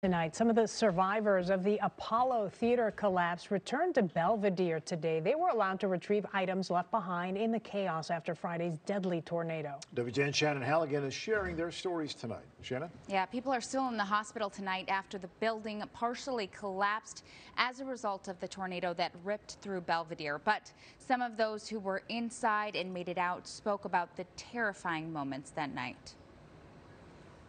Tonight, some of the survivors of the Apollo Theater collapse returned to Belvedere today. They were allowed to retrieve items left behind in the chaos after Friday's deadly tornado. WGN Shannon Halligan is sharing their stories tonight. Shannon? Yeah, people are still in the hospital tonight after the building partially collapsed as a result of the tornado that ripped through Belvedere. But some of those who were inside and made it out spoke about the terrifying moments that night.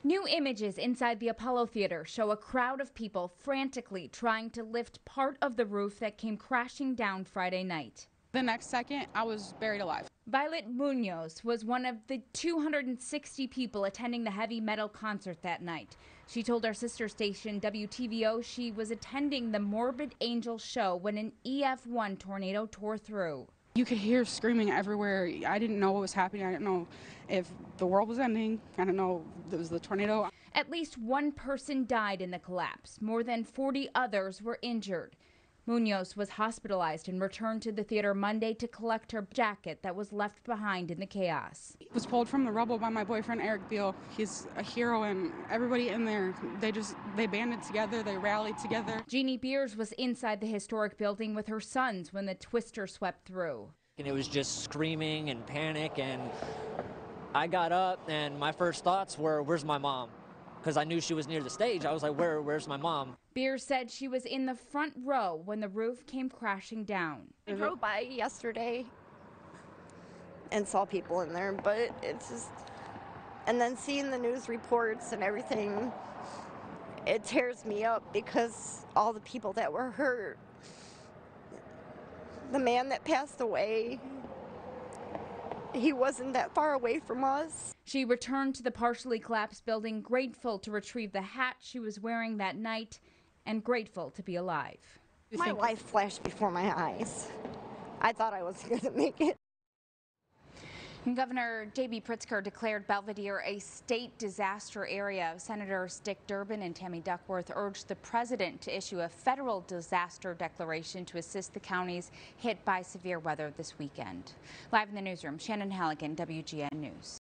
New images inside the Apollo Theater show a crowd of people frantically trying to lift part of the roof that came crashing down Friday night. The next second, I was buried alive. Violet Munoz was one of the 260 people attending the heavy metal concert that night. She told our sister station WTVO she was attending the Morbid Angel show when an EF1 tornado tore through. You could hear screaming everywhere. I didn't know what was happening. I didn't know if the world was ending. I didn't know it was the tornado. At least one person died in the collapse. More than 40 others were injured. Munoz was hospitalized and returned to the theater Monday to collect her jacket that was left behind in the chaos. It was pulled from the rubble by my boyfriend, Eric Beale. He's a hero, and everybody in there, they banded together, they rallied together. Jeannie Beers was inside the historic building with her sons when the twister swept through. And it was just screaming and panic, and I got up and my first thoughts were, where's my mom? Because I knew she was near the stage. I was like, where's my mom? Beers said she was in the front row when the roof came crashing down. I drove by yesterday and saw people in there, but it's just, and then seeing the news reports and everything, it tears me up because all the people that were hurt, the man that passed away, he wasn't that far away from us. She returned to the partially collapsed building, grateful to retrieve the hat she was wearing that night and grateful to be alive. My life flashed before my eyes. I thought I wasn't going to make it. And Governor J.B. Pritzker declared Belvedere a state disaster area. Senators Dick Durbin and Tammy Duckworth urged the president to issue a federal disaster declaration to assist the counties hit by severe weather this weekend. Live in the newsroom, Shannon Halligan, WGN News.